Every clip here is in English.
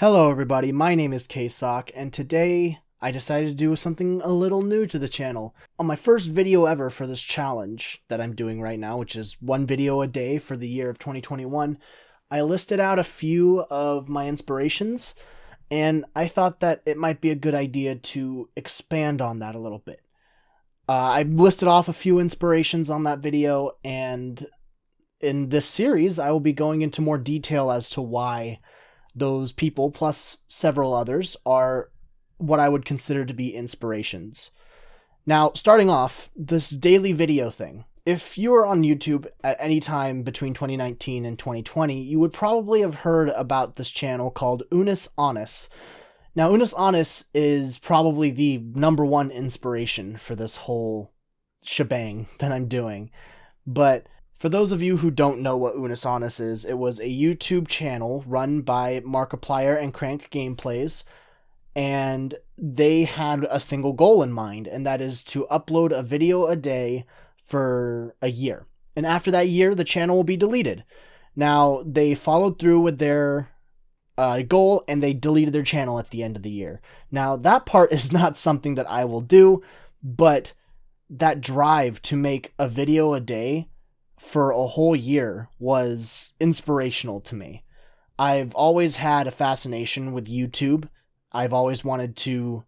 Hello everybody, my name is K-Sawk, and today I decided to do something a little new to the channel. On my first video ever for this challenge that I'm doing right now, which is one video a day for the year of 2021, I listed out a few of my inspirations, and I thought that it might be a good idea to expand on that a little bit. I listed off a few inspirations on that video, and in this series I will be going into more detail as to why those people, plus several others, are what I would consider to be inspirations. Now, starting off, this daily video thing. If you were on YouTube at any time between 2019 and 2020, you would probably have heard about this channel called Unus Annus. Now, Unus Annus is probably the number one inspiration for this whole shebang that I'm doing. But for those of you who don't know what Unus Annus is, it was a YouTube channel run by Markiplier and Crank Gameplays, and they had a single goal in mind, and that is to upload a video a day for a year. And after that year, the channel will be deleted. Now, they followed through with their goal, and they deleted their channel at the end of the year. Now, that part is not something that I will do, but that drive to make a video a day for a whole year was inspirational to me. I've always had a fascination with YouTube. I've always wanted to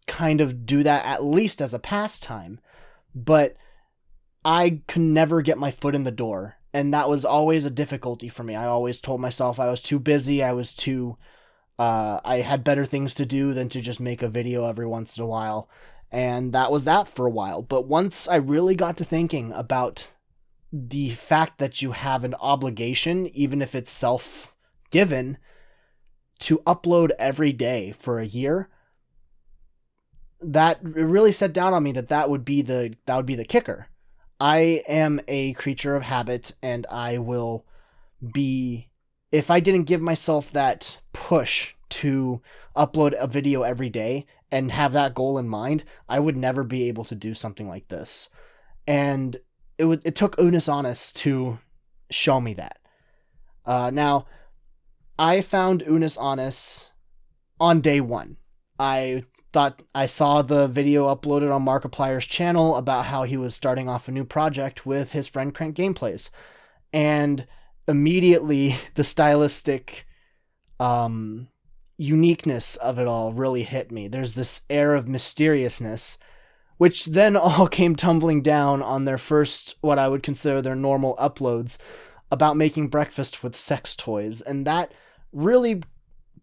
kind of do that at least as a pastime, but I could never get my foot in the door, and that was always a difficulty for me. I always told myself I was too busy, I had better things to do than to just make a video every once in a while, and that was that for a while. But once I really got to thinking about the fact that you have an obligation, even if it's self-given, to upload every day for a year, that really set down on me that would be the kicker. I am a creature of habit, and I will be, if I didn't give myself that push to upload a video every day and have that goal in mind, I would never be able to do something like this. And it took Unus Annus to show me that. Now, I found Unus Annus on day one. I thought I saw the video uploaded on Markiplier's channel about how he was starting off a new project with his friend Crank Gameplays. And immediately the stylistic uniqueness of it all really hit me. There's this air of mysteriousness, which then all came tumbling down on their first, what I would consider their normal uploads, about making breakfast with sex toys. And that really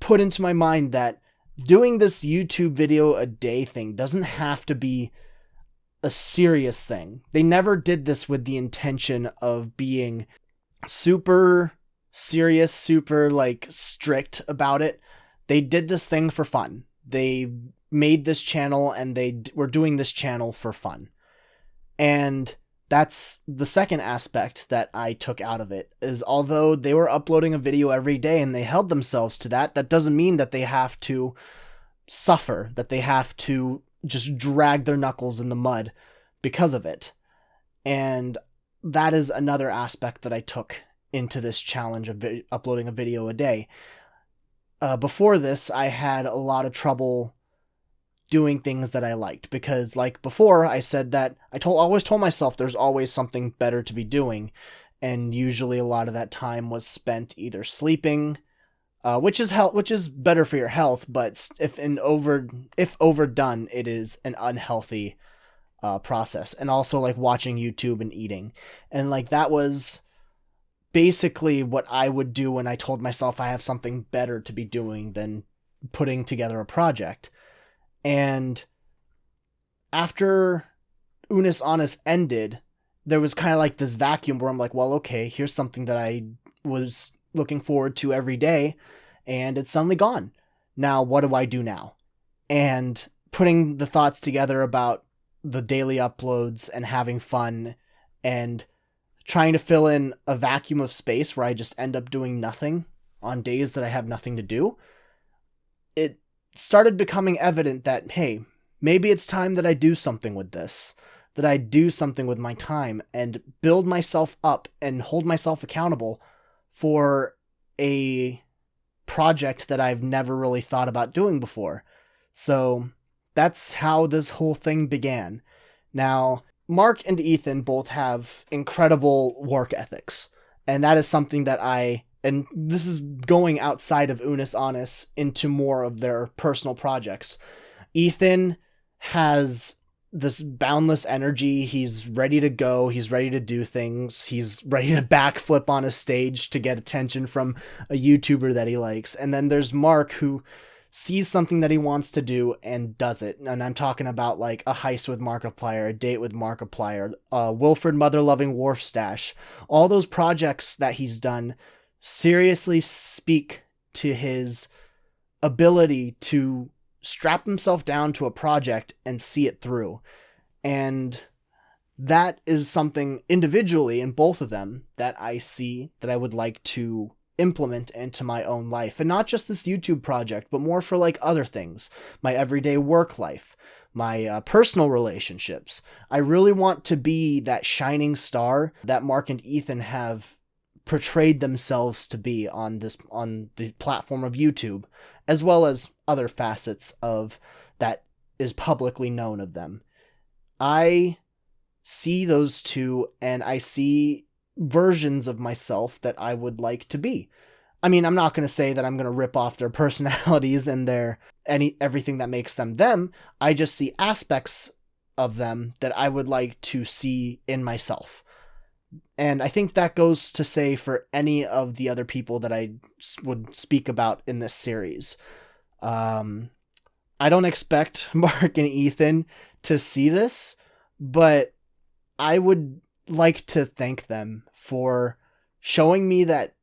put into my mind that doing this YouTube video a day thing doesn't have to be a serious thing. They never did this with the intention of being super serious, super strict about it. They did this thing for fun. They made this channel, and they were doing this channel for fun. And that's the second aspect that I took out of it, is although they were uploading a video every day and they held themselves to that, that doesn't mean that they have to suffer, that they have to just drag their knuckles in the mud because of it. And that is another aspect that I took into this challenge of uploading a video a day. Before this, I had a lot of trouble doing things that I liked, because like before, I said that always told myself there's always something better to be doing, and usually a lot of that time was spent either sleeping, which is better for your health, but if overdone, it is an unhealthy process. And also watching YouTube and eating, and that was basically what I would do when I told myself I have something better to be doing than putting together a project. And after Unus Annus ended, there was kind of this vacuum where I'm like, well, okay, here's something that I was looking forward to every day, and it's suddenly gone. Now, what do I do now? And putting the thoughts together about the daily uploads and having fun and trying to fill in a vacuum of space where I just end up doing nothing on days that I have nothing to do, it started becoming evident that, hey, maybe it's time that I do something with this, that I do something with my time and build myself up and hold myself accountable for a project that I've never really thought about doing before. So that's how this whole thing began. Now, Mark and Ethan both have incredible work ethics, and that is something that and this is going outside of Unus Annus into more of their personal projects. Ethan has this boundless energy. He's ready to go. He's ready to do things. He's ready to backflip on a stage to get attention from a YouTuber that he likes. And then there's Mark, who sees something that he wants to do and does it. And I'm talking about like a heist with Markiplier, a date with Markiplier, Wilfred Mother-Loving Wharf Stash. All those projects that he's done seriously speak to his ability to strap himself down to a project and see it through. And that is something individually in both of them that I see that I would like to implement into my own life. And not just this YouTube project, but more for like other things, my everyday work life, my personal relationships. I really want to be that shining star that Mark and Ethan have portrayed themselves to be on the platform of YouTube, as well as other facets of that is publicly known of them. I see those two, and I see versions of myself that I would like to be. I mean, I'm not going to say that I'm going to rip off their personalities and everything that makes them them. I just see aspects of them that I would like to see in myself. And I think that goes to say for any of the other people that I would speak about in this series. I don't expect Mark and Ethan to see this, but I would like to thank them for showing me that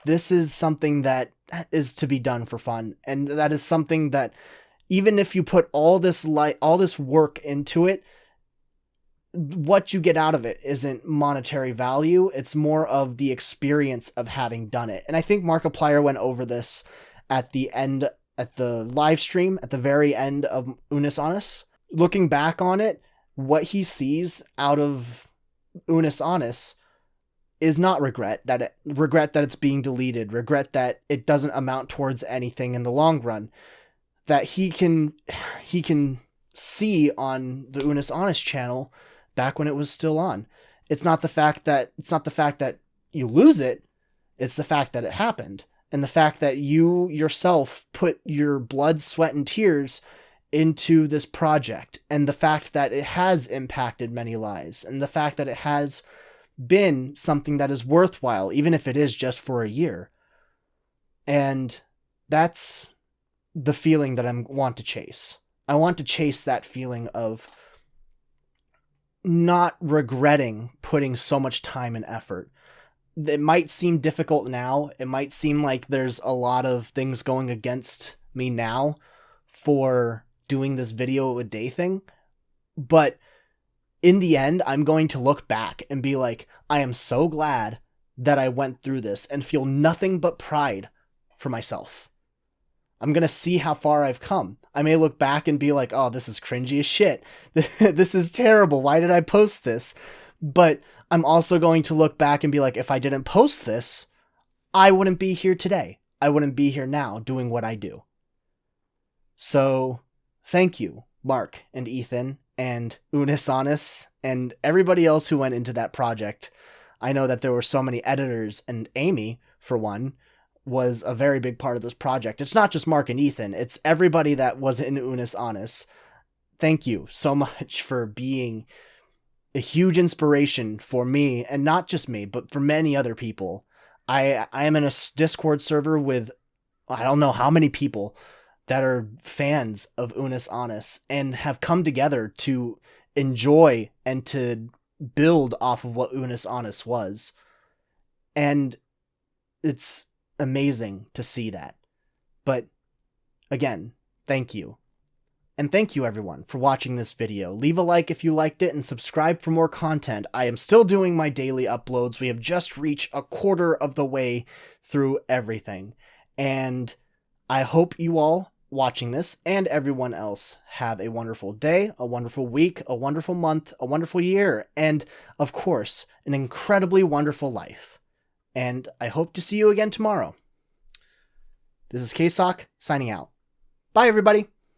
this is something that is to be done for fun. And that is something that even if you put all this work into it, what you get out of it isn't monetary value. It's more of the experience of having done it. And I think Markiplier went over this at the live stream, at the very end of Unus Annus. Looking back on it, what he sees out of Unus Annus is not regret that it's being deleted, regret that it doesn't amount towards anything in the long run, that he can see on the Unus Annus channel back when it was still on. It's not the fact that you lose it, it's the fact that it happened, and the fact that you yourself put your blood, sweat, and tears into this project, and the fact that it has impacted many lives, and the fact that it has been something that is worthwhile, even if it is just for a year. And that's the feeling that I want to chase. I want to chase that feeling of not regretting putting so much time and effort. It might seem difficult now. It might seem like there's a lot of things going against me now for doing this video a day thing. But in the end, I'm going to look back and be like, I am so glad that I went through this and feel nothing but pride for myself. I'm going to see how far I've come. I may look back and be like, oh, this is cringy as shit. This is terrible. Why did I post this? But I'm also going to look back and be like, if I didn't post this, I wouldn't be here today. I wouldn't be here now doing what I do. So thank you, Mark and Ethan and Unus Annus and everybody else who went into that project. I know that there were so many editors, and Amy, for one, was a very big part of this project. It's not just Mark and Ethan, it's everybody that was in Unus Annus. Thank you so much for being a huge inspiration for me, and not just me, but for many other people. I am in a Discord server with I don't know how many people that are fans of Unus Annus and have come together to enjoy and to build off of what Unus Annus was. And it's amazing to see that. But again, thank you. And thank you everyone for watching this video. Leave a like if you liked it and subscribe for more content. I am still doing my daily uploads. We have just reached a quarter of the way through everything. And I hope you all watching this and everyone else have a wonderful day, a wonderful week, a wonderful month, a wonderful year, and of course, an incredibly wonderful life. And I hope to see you again tomorrow. This is K-Sawk signing out. Bye, everybody.